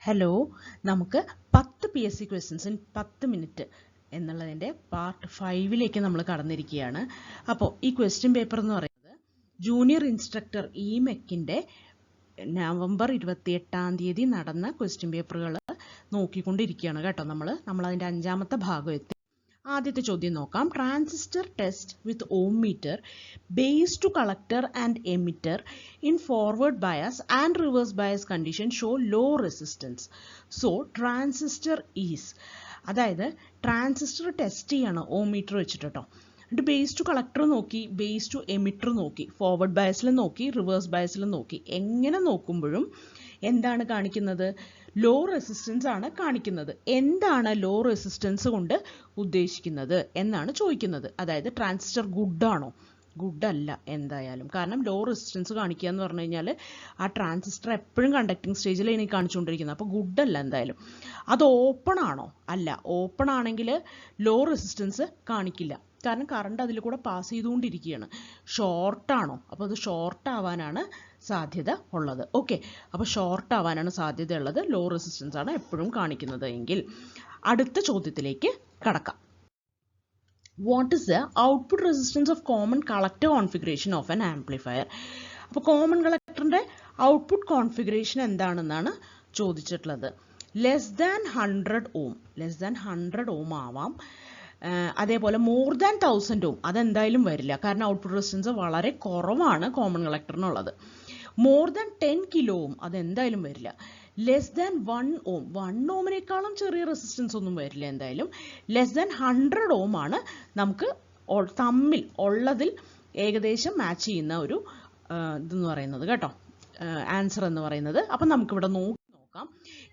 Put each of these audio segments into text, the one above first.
Hello, നമുക്ക് 10 PSC questions in 10 minute എന്നുള്ളതിൻ്റെ part 5ലേക്ക് നമ്മൾ കടന്നിരിക്കുകയാണ്. അപ്പോൾ ഈ ക്വസ്റ്റ്യൻ പേപ്പർ എന്ന് പറയുന്നത് ജൂനിയർ ഇൻസ്ട്രക്ടർ മെക്കിൻ്റെ നവംബർ 28 നടന്ന ക്വസ്റ്റ്യൻ പേപ്പറുകൾ നോക്കിക്കൊണ്ടിരിക്കുകയാണ് കേട്ടോ. നമ്മളതിൻ്റെ 5ാമത്തെ ഭാഗം എത്തി. ആദ്യത്തെ ചോദ്യം നോക്കാം. Transistor test with ohm meter base to collector and emitter in forward bias and reverse bias condition show low resistance. So transistor is, അതായത് ട്രാൻസിസ്റ്റർ ടെസ്റ്റ് ചെയ്യാണ് ഓം മീറ്റർ വെച്ചിട്ട് കേട്ടോ. എന്നിട്ട് ബേസ് ടു കളക്ടർ നോക്കി, ബേസ് ടു എമിറ്റർ നോക്കി, forward ബയസിലും നോക്കി, reverse ബയസിലും നോക്കി. എങ്ങനെ നോക്കുമ്പോഴും എന്താണ് കാണിക്കുന്നത്? ലോ റെസിസ്റ്റൻസ് ആണ് കാണിക്കുന്നത്. എന്താണ് ലോ റെസിസ്റ്റൻസ് കൊണ്ട് ഉദ്ദേശിക്കുന്നത് എന്നാണ് ചോദിക്കുന്നത്. അതായത് ട്രാൻസിസ്റ്റർ ഗുഡ് ആണോ? ഗുഡ് അല്ല എന്തായാലും. കാരണം ലോ റെസിസ്റ്റൻസ് കാണിക്കുക എന്ന് പറഞ്ഞു കഴിഞ്ഞാൽ ആ ട്രാൻസിസ്റ്റർ എപ്പോഴും കണ്ടക്ടിങ് സ്റ്റേജിൽ എനിക്ക് കാണിച്ചുകൊണ്ടിരിക്കുന്നത്. അപ്പോൾ ഗുഡ് അല്ല എന്തായാലും. അത് ഓപ്പൺ ആണോ? അല്ല. ഓപ്പൺ ആണെങ്കിൽ ലോ റെസിസ്റ്റൻസ് കാണിക്കില്ല. കാരണം കറണ്ട് അതിൽ കൂടെ പാസ് ചെയ്തുകൊണ്ടിരിക്കുകയാണ്. ഷോർട്ടാണോ? അപ്പോൾ അത് ഷോർട്ട് ആവാനാണ് സാധ്യത ഉള്ളത്. ഓക്കെ, അപ്പോൾ ഷോർട്ട് ആവാനാണ് സാധ്യത ഉള്ളത്. ലോ റെസിസ്റ്റൻസ് ആണ് എപ്പോഴും കാണിക്കുന്നത് എങ്കിൽ അടുത്ത ചോദ്യത്തിലേക്ക് കടക്കാം. What is the output resistance of common collector configuration of an amplifier? അപ്പോൾ കോമൺ കളക്ടറിൻ്റെ ഔട്ട്പുട്ട് കോൺഫിഗറേഷൻ എന്താണെന്നാണ് ചോദിച്ചിട്ടുള്ളത്. ലെസ് ദാൻ 100 ഓം, ലെസ് ദാൻ 100 ഓം ആവാം. അതേപോലെ മോർ ദാൻ 1000 ഓം, അതെന്തായാലും വരില്ല. കാരണം ഔട്ട്പുട്ട് റെസിസ്റ്റൻസ് വളരെ കുറവാണ് കോമൺ കളക്ടറിനുള്ളത്. മോർ ദാൻ 10 കിലോ ഓം, അതെന്തായാലും വരില്ല. ലെസ് ദാൻ 1 ഓം, 1 ഓമിനേക്കാളും ചെറിയ റെസിസ്റ്റൻസ് ഒന്നും വരില്ല എന്തായാലും. ലെസ് ദാൻ 100 ഓം ആണ് നമുക്ക് തമ്മിൽ ഉള്ളതിൽ ഏകദേശം മാച്ച് ചെയ്യുന്ന ഒരു ഇതെന്ന് പറയുന്നത് കേട്ടോ, ആൻസർ എന്ന് പറയുന്നത്. അപ്പം നമുക്കിവിടെ നോക്കാം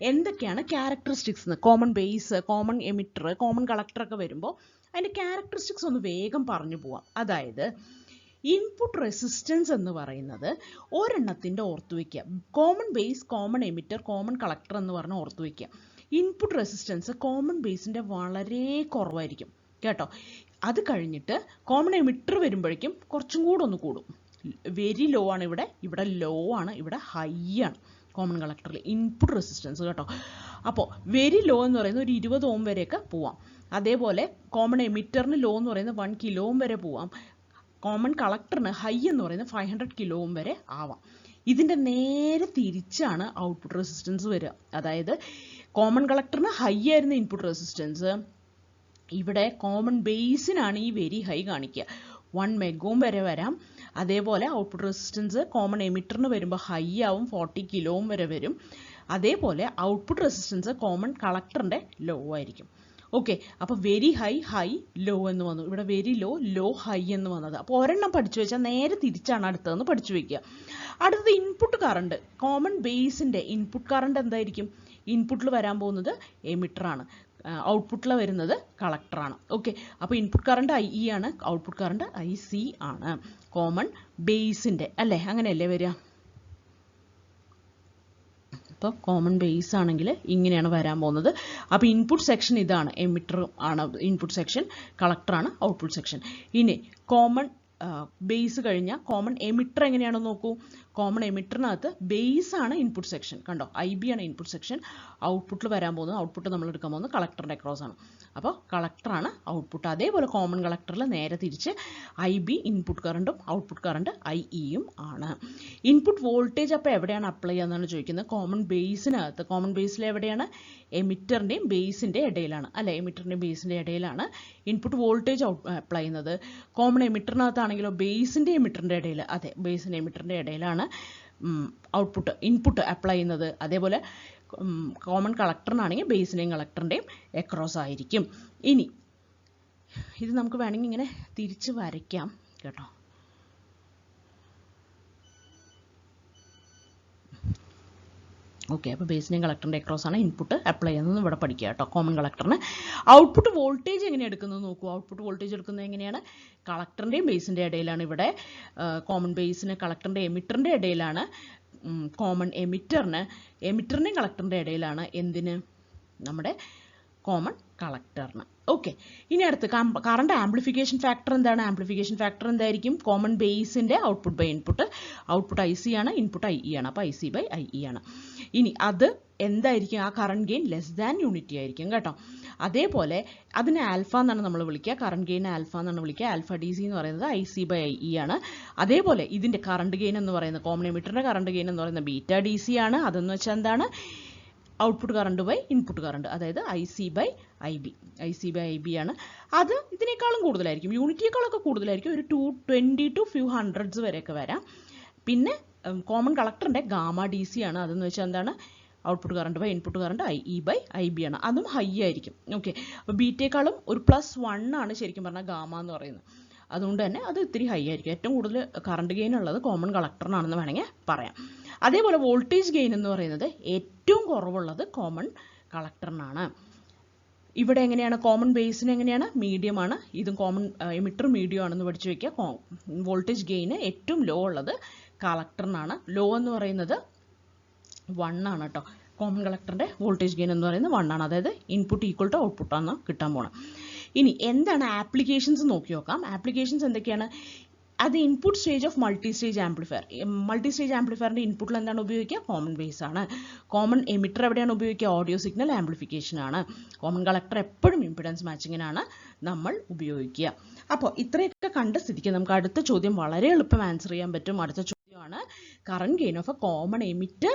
എന്തൊക്കെയാണ് characteristics. Common base, common emitter, common collector ഒക്കെ വരുമ്പോൾ അതിൻ്റെ ക്യാരക്ടറിസ്റ്റിക്സ് ഒന്ന് വേഗം പറഞ്ഞു പോവാം. അതായത് ഇൻപുട്ട് റെസിസ്റ്റൻസ് എന്ന് പറയുന്നത് ഒരെണ്ണത്തിൻ്റെ ഓർത്ത് വയ്ക്കുക. Common base, common emitter, common collector എന്ന് പറഞ്ഞാൽ ഓർത്ത് വയ്ക്കുക. ഇൻപുട്ട് റെസിസ്റ്റൻസ് കോമൺ ബേസിൻ്റെ വളരെ കുറവായിരിക്കും കേട്ടോ. അത് കഴിഞ്ഞിട്ട് കോമൺ എമിറ്റർ വരുമ്പോഴേക്കും കുറച്ചും കൂടെ ഒന്ന് കൂടും. വെരി ലോ ആണ് ഇവിടെ, ഇവിടെ ലോ ആണ്, ഇവിടെ ഹൈ ആണ് കോമൺ കളക്ടറിൽ ഇൻപുട്ട് റെസിസ്റ്റൻസ് കേട്ടോ. അപ്പോൾ വെരി ലോ എന്ന് പറയുന്നത് ഒരു 20 ഓം വരെയൊക്കെ പോവാം. അതേപോലെ കോമൺ എമിറ്ററിന് ലോ എന്ന് പറയുന്നത് 1 കിലോ ഓം വരെ പോവാം. കോമൺ കളക്ടറിന് ഹൈ എന്ന് പറയുന്നത് 500 കിലോ ഓം വരെ ആവാം. ഇതിൻ്റെ നേരെ തിരിച്ചാണ് ഔട്ട്പുട്ട് റെസിസ്റ്റൻസ് വരിക. അതായത് കോമൺ കളക്ടറിന് ഹൈ ആയിരുന്ന ഇൻപുട്ട് റെസിസ്റ്റൻസ് ഇവിടെ കോമൺ ബേസിനാണ് ഈ വെരി ഹൈ കാണിക്കുക. 1 മെഗോം വരെ വരാം. അതേപോലെ ഔട്ട്പുട്ട് റെസിസ്റ്റൻസ് കോമൺ എമിറ്ററിന് വരുമ്പോൾ ഹൈ ആവും, 40 കിലോ ഓം വരെ വരും. അതേപോലെ ഔട്ട്പുട്ട് റെസിസ്റ്റൻസ് കോമൺ കളക്ടറിൻ്റെ ലോ ആയിരിക്കും. ഓക്കെ, അപ്പോൾ വെരി ഹൈ, ഹൈ, ലോ എന്ന് വന്നു. ഇവിടെ വെരി ലോ, ലോ, ഹൈ എന്ന് വന്നത്. അപ്പോൾ ഒരെണ്ണം പഠിച്ചു വെച്ചാൽ നേരെ തിരിച്ചാണ് അടുത്തതെന്ന് പഠിച്ചു വയ്ക്കുക. അടുത്തത് ഇൻപുട്ട് കറണ്ട്. കോമൺ ബേസിൻ്റെ ഇൻപുട്ട് കറണ്ട് എന്തായിരിക്കും? ഇൻപുട്ടിൽ വരാൻ പോകുന്നത് എമിറ്ററാണ്, ഔട്ട്പുട്ടിൽ വരുന്നത് കളക്ടറാണ്. ഓക്കെ, അപ്പോൾ ഇൻപുട്ട് കറണ്ട് IE ആണ്, ഔട്ട്പുട്ട് കറണ്ട് IC ആണ് കോമൺ ബേസിൻ്റെ, അല്ലേ? അങ്ങനെയല്ലേ വരിക? അപ്പോൾ കോമൺ ബേസ് ആണെങ്കിൽ ഇങ്ങനെയാണ് വരാൻ പോകുന്നത്. അപ്പോൾ ഇൻപുട്ട് സെക്ഷൻ ഇതാണ്, എമിറ്റർ ആണ് ഇൻപുട്ട് സെക്ഷൻ, കളക്ടറാണ് ഔട്ട്പുട്ട് സെക്ഷൻ. ഇനി കോമൺ ബേസ് കഴിഞ്ഞാൽ കോമൺ എമിറ്റർ എങ്ങനെയാണെന്ന് നോക്കൂ. കോമൺ എമിറ്ററിനകത്ത് ബേസ് ആണ് ഇൻപുട്ട് സെക്ഷൻ, കണ്ടോ? IB ആണ് ഇൻപുട്ട് സെക്ഷൻ. ഔട്ട്പുട്ടിൽ വരാൻ പോകുന്നത്, ഔട്ട്പുട്ട് നമ്മൾ എടുക്കാൻ പോകുന്നത് കളക്ടറിൻ്റെ അക്രോസ് ആണ്. അപ്പോൾ കളക്ടറാണ് ഔട്ട്പുട്ട്. അതേപോലെ കോമൺ കളക്ടറിൽ നേരെ തിരിച്ച് IB ഇൻപുട്ട് കറണ്ടും ഔട്ട്പുട്ട് കറണ്ട് IEയും ആണ്. ഇൻപുട്ട് വോൾട്ടേജ് അപ്പോൾ എവിടെയാണ് അപ്ലൈ ചെയ്യാന്നാണ് ചോദിക്കുന്നത്. കോമൺ ബേസിനകത്ത്. കോമൺ ബേസിൽ എവിടെയാണ്? എമിറ്ററിൻ്റെയും ബേസിൻ്റെ ഇടയിലാണ്, അല്ലേ? എമിറ്ററിൻ്റെയും ബേസിൻ്റെ ഇടയിലാണ് ഇൻപുട്ട് വോൾട്ടേജ് അപ്ലൈ ചെയ്യുന്നത്. കോമൺ എമിറ്ററിനകത്താണെങ്കിലോ ബേസിൻ്റെ എമിറ്ററിൻ്റെ ഇടയിൽ, അതെ, ബേസിൻ്റെ എമിറ്ററിൻ്റെ ഇടയിലാണ് ഇൻപുട്ട് അപ്ലൈ ചെയ്യുന്നത്. അതേപോലെ കോമൺ കളക്ടറിനാണെങ്കിൽ ബേസിൻ്റെയും കളക്ടറിൻ്റെയും അക്രോസ് ആയിരിക്കും. ഇനി ഇത് നമുക്ക് വേണമെങ്കിൽ ഇങ്ങനെ തിരിച്ച് വരയ്ക്കാം കേട്ടോ. ഓക്കെ, അപ്പോൾ ബേസിൻ്റെയും കളക്ടറിൻ്റെ അക്രോസ് ആണ് ഇൻപുട്ട് അപ്ലൈ ചെയ്യുന്നത് ഇവിടെ പഠിക്കുക കേട്ടോ. കോമൺ കളക്ടറിന് ഔട്ട്പുട്ട് വോൾട്ടേജ് എങ്ങനെയാണ് എടുക്കുന്നത് നോക്കൂ. ഔട്ട്പുട്ട് വോൾട്ടേജ് എടുക്കുന്നത് എങ്ങനെയാണ്? കളക്ടറിൻ്റെയും ബേസിൻ്റെ ഇടയിലാണ്. ഇവിടെ കോമൺ ബേസിന് കളക്ടറിൻ്റെ എമിറ്ററിൻ്റെ ഇടയിലാണ്. കോമൺ എമിറ്ററിൻ്റെയും കളക്ടറിൻ്റെ ഇടയിലാണ്. എന്തിന്? നമ്മുടെ കോമൺ കളക്ടറിന്. ഓക്കെ, ഇനി അടുത്ത് കറണ്ട് ആംപ്ലിഫിക്കേഷൻ ഫാക്ടർ എന്താണ്? ആംപ്ലിഫിക്കേഷൻ ഫാക്ടർ എന്തായിരിക്കും? കോമൺ ബേസിൻ്റെ output by input. Output IC ആണ്, ഇൻപുട്ട് IE ആണ്. അപ്പോൾ IC ബൈ IE ആണ്. ഇനി അത് എന്തായിരിക്കും ആ current gain less than unity ആയിരിക്കും കേട്ടോ. അതേപോലെ അതിനെ ആൽഫ എന്നാണ് നമ്മൾ വിളിക്കുക, കറണ്ട് ഗെയിൻ ആൽഫ എന്നാണ് വിളിക്കുക. ആൽഫ ഡി സി എന്ന് പറയുന്നത് IC/IE ആണ്. അതേപോലെ ഇതിൻ്റെ കറണ്ട് ഗെയിൻ എന്ന് പറയുന്നത് കോമൺ എമിറ്ററിൻ്റെ കറണ്ട് ഗെയിൻ എന്ന് പറയുന്നത് ബീറ്റ ഡി സി ആണ്. അതെന്ന് വെച്ചാൽ എന്താണ്? Output current by input current, അതായത് IC/IB ആണ്. അത് ഇതിനേക്കാളും കൂടുതലായിരിക്കും, യൂണിറ്റിയേക്കാളൊക്കെ കൂടുതലായിരിക്കും. ഒരു 220 to few hundreds വരെയൊക്കെ വരാം. പിന്നെ കോമൺ കളക്ടറിൻ്റെ ഗാമ ഡി സി ആണ്. അതെന്ന് വെച്ചാൽ എന്താണ്? Output current by input current IE/IB ആണ്. അതും ഹൈ ആയിരിക്കും. ഓക്കെ, അപ്പോൾ ബീറ്റേക്കാളും ഒരു +1 ആണ് ശരിക്കും പറഞ്ഞാൽ ഗാമ എന്ന് പറയുന്നത്. അതുകൊണ്ട് തന്നെ അത് ഇത്തിരി ഹൈ ആയിരിക്കും. ഏറ്റവും കൂടുതൽ കറണ്ട് ഗെയിൻ ഉള്ളത് കോമൺ കളക്ടറിനാണെന്ന് വേണമെങ്കിൽ പറയാം. അതേപോലെ വോൾട്ടേജ് ഗെയിൻ എന്ന് പറയുന്നത് ഏറ്റവും കുറവുള്ളത് കോമൺ കളക്ടറിനാണ്. ഇവിടെ എങ്ങനെയാണ്? കോമൺ ബേസിന് എങ്ങനെയാണ്? മീഡിയം ആണ്. ഇതും കോമൺ എമിറ്റർ മീഡിയം ആണെന്ന് പഠിച്ചു വയ്ക്കുക. വോൾട്ടേജ് ഗെയിന് ഏറ്റവും ലോ ഉള്ളത് കളക്ടറിനാണ്. ലോ എന്ന് പറയുന്നത് 1 ആണ് കേട്ടോ. കോമൺ കളക്ടറിൻ്റെ വോൾട്ടേജ് ഗെയിൻ എന്ന് പറയുന്നത് 1 ആണ്. അതായത് ഇൻപുട്ട് ഈക്വൽ ടു ഔട്ട്പുട്ട് ആണ് കിട്ടാൻ പോകണം. ഇനി എന്താണ് ആപ്ലിക്കേഷൻസ് നോക്കി നോക്കാം. ആപ്ലിക്കേഷൻസ് എന്തൊക്കെയാണ്? അത് input stage of multi stage amplifier. Multi stage ആംപ്ലിഫയറിൻ്റെ ഇൻപുട്ടിൽ എന്താണ് ഉപയോഗിക്കുക? കോമൺ ബേസ് ആണ്. കോമൺ എമിറ്റർ എവിടെയാണ് ഉപയോഗിക്കുക? ഓഡിയോ സിഗ്നൽ ആംപ്ലിഫിക്കേഷൻ ആണ്. കോമൺ കളക്ടർ എപ്പോഴും ഇംപിഡൻസ് മാച്ചിങ്ങിനാണ് നമ്മൾ ഉപയോഗിക്കുക. അപ്പോൾ ഇത്രയൊക്കെ കണ്ട സ്ഥിതിക്ക് നമുക്ക് അടുത്ത ചോദ്യം വളരെ എളുപ്പം ആൻസർ ചെയ്യാൻ പറ്റും. അടുത്ത ചോദ്യമാണ് current gain of a common emitter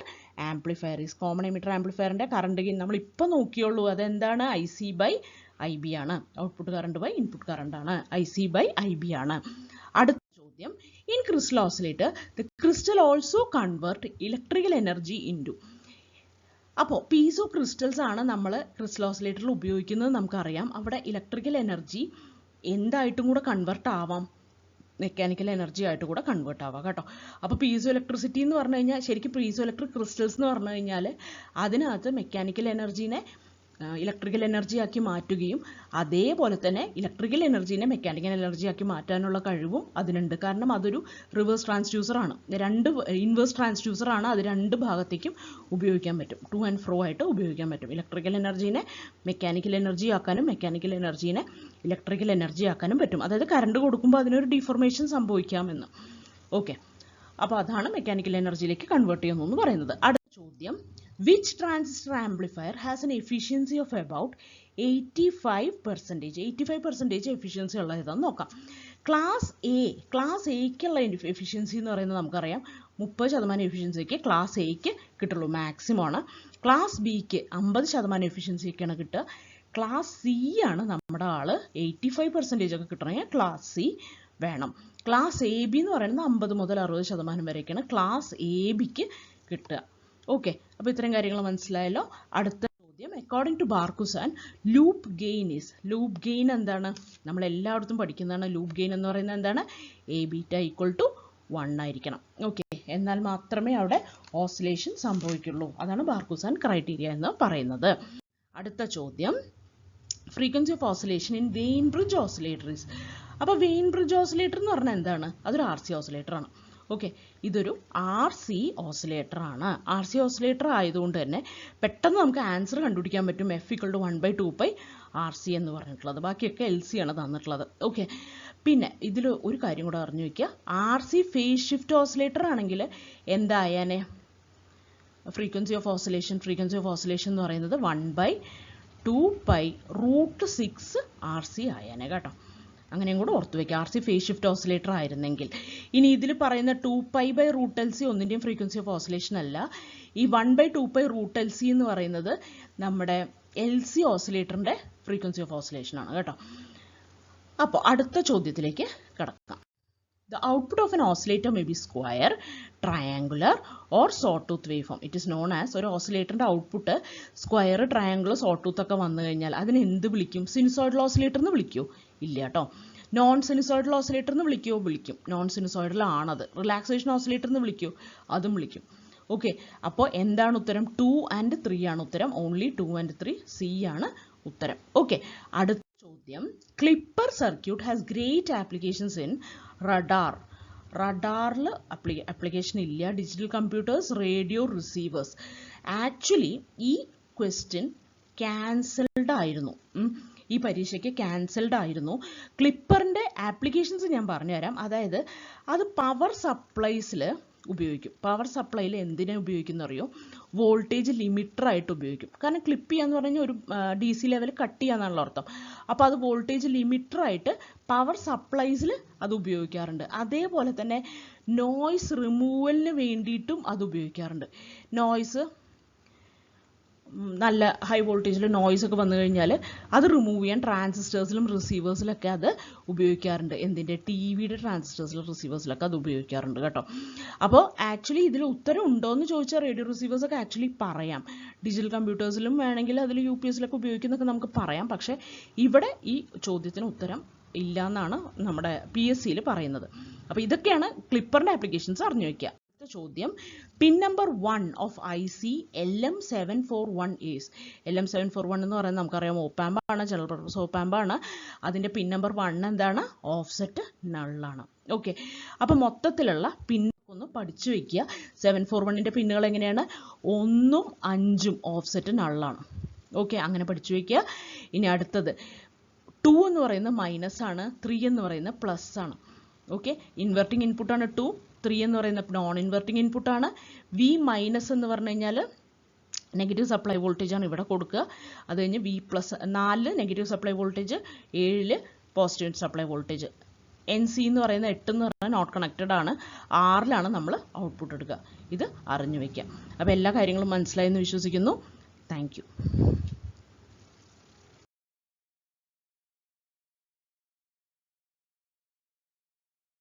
amplifier is. Common emitter ആംപ്ലിഫയറിൻ്റെ കറണ്ട് ഗെയിൻ നമ്മൾ ഇപ്പോൾ നോക്കിയുള്ളൂ. അതെന്താണ്? IC/IB ആണ്. Output current by input current ആണ്. IC/IB ആണ്. അടുത്ത ചോദ്യം, in crystal oscillator the crystal also convert electrical energy into. അപ്പോൾ പീസോ ക്രിസ്റ്റൽസ് ആണ് നമ്മൾ ക്രിസ്റ്റൽ ഓസിലേറ്ററിൽ ഉപയോഗിക്കുന്നത് നമുക്കറിയാം. അവിടെ ഇലക്ട്രിക്കൽ എനർജി എന്തായിട്ടും കൂടെ കൺവേർട്ട് ആവാം, മെക്കാനിക്കൽ എനർജി ആയിട്ട് കൂടെ കൺവേർട്ട് ആവാം കേട്ടോ. അപ്പോൾ പീസോ ഇലക്ട്രിസിറ്റി എന്ന് പറഞ്ഞു കഴിഞ്ഞാൽ ശരിക്കും പീസോ ഇലക്ട്രിക് ക്രിസ്റ്റൽസ് എന്ന് പറഞ്ഞു കഴിഞ്ഞാൽ അതിനകത്ത് മെക്കാനിക്കൽ എനർജീനെ ഇലക്ട്രിക്കൽ എനർജി ആക്കി മാറ്റുകയും അതേപോലെ തന്നെ ഇലക്ട്രിക്കൽ എനർജീനെ മെക്കാനിക്കൽ എനർജി ആക്കി മാറ്റാനുള്ള കഴിവും അതിനുണ്ട്. കാരണം അതൊരു റിവേഴ്സ് ട്രാൻസ്ഡ്യൂസർ ആണ്, ഇൻവേഴ്സ് ട്രാൻസ്ഡ്യൂസർ ആണ്. അത് രണ്ട് ഭാഗത്തേക്കും ഉപയോഗിക്കാൻ പറ്റും, ടു ആൻഡ് ഫ്രോ ആയിട്ട് ഉപയോഗിക്കാൻ പറ്റും. ഇലക്ട്രിക്കൽ എനർജീനെ മെക്കാനിക്കൽ എനർജി ആക്കാനും മെക്കാനിക്കൽ എനർജീനെ ഇലക്ട്രിക്കൽ എനർജി ആക്കാനും പറ്റും. അതായത് കറണ്ട് കൊടുക്കുമ്പോൾ അതിനൊരു ഡിഫോർമേഷൻ സംഭവിക്കാമെന്ന്. ഓക്കെ, അപ്പോൾ അതാണ് മെക്കാനിക്കൽ എനർജിയിലേക്ക് കൺവേർട്ട് ചെയ്യുന്നു പറയുന്നത്. അടുത്ത ചോദ്യം, which transistor amplifier has an efficiency of about 85%? 85% efficiency ഉള്ള ഏതാണെന്ന് നോക്കാം. ക്ലാസ് എക്കുള്ള എഫിഷ്യൻസി എന്ന് പറയുന്നത് നമുക്കറിയാം 30% എഫിഷ്യൻസിക്ക് ക്ലാസ് എക്ക് കിട്ടുള്ളൂ, മാക്സിമം ആണ്. ക്ലാസ് ബിക്ക് 50% എഫിഷ്യൻസിക്കാണ് കിട്ടുക. ക്ലാസ് സി ആണ് നമ്മുടെ ആള്, 85% ഒക്കെ കിട്ടണമെങ്കിൽ ക്ലാസ് സി വേണം. ക്ലാസ് എ ബി എന്ന് പറയുന്നത് 50 മുതൽ 60% വരെയൊക്കെയാണ് ക്ലാസ് എ ബിക്ക് കിട്ടുക. ഓക്കെ, അപ്പോൾ ഇത്രയും കാര്യങ്ങൾ മനസ്സിലായല്ലോ. അടുത്ത ചോദ്യം, according to Barkhausen loop gain is. Loop gain എന്താണ്? നമ്മൾ എല്ലായിടത്തും പഠിക്കുന്നതാണ്. ലൂപ്പ് ഗെയിൻ എന്ന് പറയുന്നത് എന്താണ്? എ ബീറ്റ ഈക്വൽ ടു 1 ആയിരിക്കണം. ഓക്കെ, എന്നാൽ മാത്രമേ അവിടെ ഓസിലേഷൻ സംഭവിക്കുള്ളൂ. അതാണ് ബാർക്കുസാൻ ക്രൈറ്റീരിയ എന്ന് പറയുന്നത്. അടുത്ത ചോദ്യം, frequency of oscillation in vein bridge oscillator is. അപ്പോൾ വെയിൻ ബ്രിഡ്ജ് ഓസിലേറ്റർ എന്ന് പറഞ്ഞാൽ എന്താണ്? അതൊരു RC ഓസിലേറ്റർ ആണ്. ഓക്കെ, ഇതൊരു RC ഓസിലേറ്റർ ആണ്. RC ഓസിലേറ്റർ ആയതുകൊണ്ട് തന്നെ പെട്ടെന്ന് നമുക്ക് ആൻസർ കണ്ടുപിടിക്കാൻ പറ്റും. F = 1/2π RC എന്ന് പറഞ്ഞിട്ടുള്ളത്. ബാക്കിയൊക്കെ LC ആണ് തന്നിട്ടുള്ളത്. ഓക്കെ, പിന്നെ ഇതിൽ ഒരു കാര്യം കൂടെ അറിഞ്ഞു വയ്ക്കുക. RC ഫേസ് ഷിഫ്റ്റ് ഓസിലേറ്റർ ആണെങ്കിൽ എന്തായാനെ ഫ്രീക്വൻസി ഓഫ് ഓസിലേഷൻ എന്ന് പറയുന്നത് 1/2π√6 RC ആയാനെ കേട്ടോ. അങ്ങനെയും കൂടെ ഓർത്ത് വയ്ക്കുക, RC ഫേസ് ഷിഫ്റ്റ് ഓസിലേറ്റർ ആയിരുന്നെങ്കിൽ. ഇനി ഇതിൽ പറയുന്ന 2π/√LC ഒന്നിൻ്റെയും ഫ്രീക്വൻസി ഓഫ് ഓസിലേഷൻ അല്ല. ഈ 1/2π√LC എന്ന് പറയുന്നത് നമ്മുടെ LC ഓസിലേറ്ററിൻ്റെ ഫ്രീക്വൻസി ഓഫ് ഓസിലേഷൻ ആണ് കേട്ടോ. അപ്പോൾ അടുത്ത ചോദ്യത്തിലേക്ക് കിടക്കാം. The output of an oscillator may be square, triangular or sawtooth waveform. It is known as, ഒരു ഓസിലേറ്ററിൻ്റെ ഔട്ട്പുട്ട് സ്ക്വയർ, ട്രയാങ്കുലർ, സോട്ടൂത്ത് ഒക്കെ വന്നു കഴിഞ്ഞാൽ അതിന് എന്ത് വിളിക്കും? സിനുസോയിഡൽ ഓസിലേറ്റർ എന്ന് വിളിക്കൂ? ഇല്ല കേട്ടോ. നോൺ സിനുസോയിഡൽ ഓസിലേറ്റർ എന്ന് വിളിക്കുമോ? വിളിക്കും. നോൺ സിനുസോയിഡൽ ആണത്. റിലാക്സേഷൻ ഓസിലേറ്റർ എന്ന് വിളിക്കൂ? അതും വിളിക്കും. ഓക്കെ, അപ്പോൾ എന്താണ് ഉത്തരം? 2 and 3 ആണ് ഉത്തരം. ഓൺലി 2 and 3, C ആണ് ഉത്തരം. ഓക്കെ, അടുത്ത ചോദ്യം, clipper circuit has great applications in radar. റഡാറിൽ ആപ്ലിക്കേഷൻ ഇല്ല. Digital computers, radio receivers. Actually ഈ ക്വസ്റ്റ്യൻ ക്യാൻസൽഡ് ആയിരുന്നു. ഈ പരീക്ഷയ്ക്ക് ക്യാൻസൽഡ് ആയിരുന്നു. ക്ലിപ്പറിൻ്റെ ആപ്ലിക്കേഷൻസ് ഞാൻ പറഞ്ഞുതരാം. അതായത് അത് പവർ സപ്ലൈസിൽ ഉപയോഗിക്കും. പവർ സപ്ലൈയിൽ എന്തിനെ ഉപയോഗിക്കുന്ന അറിയോ? വോൾട്ടേജ് ലിമിറ്റർ ആയിട്ട് ഉപയോഗിക്കും. കാരണം ക്ലിപ്പ് ചെയ്യാന്ന് പറഞ്ഞാൽ ഒരു DC ലെവൽ കട്ട് ചെയ്യാന്നുള്ള അർത്ഥം. അപ്പോൾ അത് വോൾട്ടേജ് ലിമിറ്റർ ആയിട്ട് പവർ സപ്ലൈസിൽ അത് ഉപയോഗിക്കാറുണ്ട്. അതേപോലെ തന്നെ നോയ്സ് റിമൂവലിന് വേണ്ടിയിട്ടും അത് ഉപയോഗിക്കാറുണ്ട്. നോയ്സ് നല്ല ഹൈ വോൾട്ടേജിൽ നോയ്സ് ഒക്കെ വന്നു കഴിഞ്ഞാൽ അത് റിമൂവ് ചെയ്യാൻ ട്രാൻസിസ്റ്റേഴ്സിലും റിസീവേഴ്സിലൊക്കെ അത് ഉപയോഗിക്കാറുണ്ട്. എന്തിൻ്റെ? TV-യുടെ ട്രാൻസിസ്റ്റേഴ്സിലും റിസീവേഴ്സിലൊക്കെ അത് ഉപയോഗിക്കാറുണ്ട് കേട്ടോ. അപ്പോൾ ആക്ച്വലി ഇതിൽ ഉത്തരം ഉണ്ടോ എന്ന് ചോദിച്ചാൽ റേഡിയോ റിസീവേഴ്സൊക്കെ ആക്ച്വലി പറയാം. ഡിജിറ്റൽ കമ്പ്യൂട്ടേഴ്സിലും വേണമെങ്കിൽ അതിൽ UPS-ലൊക്കെ ഉപയോഗിക്കുന്നൊക്കെ നമുക്ക് പറയാം. പക്ഷേ ഇവിടെ ഈ ചോദ്യത്തിന് ഉത്തരം ഇല്ല എന്നാണ് നമ്മുടെ PSC-യിൽ പറയുന്നത്. അപ്പോൾ ഇതൊക്കെയാണ് ക്ലിപ്പറിൻ്റെ ആപ്ലിക്കേഷൻസ് അറിഞ്ഞു വയ്ക്കുക. ചോദ്യം, pin number 1 of IC LM741 is. LM741 എന്ന് പറയുന്നത് നമുക്കറിയാം ഓപ്പാമ്പ് ആണ്, ജനറൽ പർപ്പസ് ഓപ്പാമ്പ് ആണ്. അതിൻ്റെ പിൻ നമ്പർ 1 എന്താണ്? ഓഫ്സെറ്റ് നള്ളാണ്. ഓക്കെ, അപ്പോൾ മൊത്തത്തിലുള്ള പിൻ ഒന്ന് പഠിച്ചു വയ്ക്കുക. 741ൻ്റെ പിന്നുകൾ എങ്ങനെയാണ്? 1ഉം 5ഉം ഓഫ്സെറ്റ് നള്ളാണ്. ഓക്കെ, അങ്ങനെ പഠിച്ചു വയ്ക്കുക. ഇനി അടുത്തത് 2 എന്ന് പറയുന്നത് മൈനസ് ആണ്, 3 എന്ന് പറയുന്നത് പ്ലസ് ആണ്. ഓക്കെ, ഇൻവെർട്ടിംഗ് ഇൻപുട്ടാണ് 2, 3 എന്ന് പറയുന്ന നോൺ ഇൻവെർട്ടിംഗ് ഇൻപുട്ടാണ്. V മൈനസ് എന്ന് പറഞ്ഞു കഴിഞ്ഞാൽ നെഗറ്റീവ് സപ്ലൈ വോൾട്ടേജ് ആണ് ഇവിടെ കൊടുക്കുക. അത് കഴിഞ്ഞ് V plus 4 negative supply voltage, 7 positive supply voltage. NC എന്ന് പറയുന്ന 8 എന്ന് പറഞ്ഞാൽ നോട്ട് കണക്റ്റഡ് ആണ്. 6ലാണ് നമ്മൾ ഔട്ട്പുട്ട് എടുക്കുക. ഇത് അറിഞ്ഞു വയ്ക്കുക. അപ്പോൾ എല്ലാ കാര്യങ്ങളും മനസ്സിലായെന്ന് വിശ്വസിക്കുന്നു. Thank you.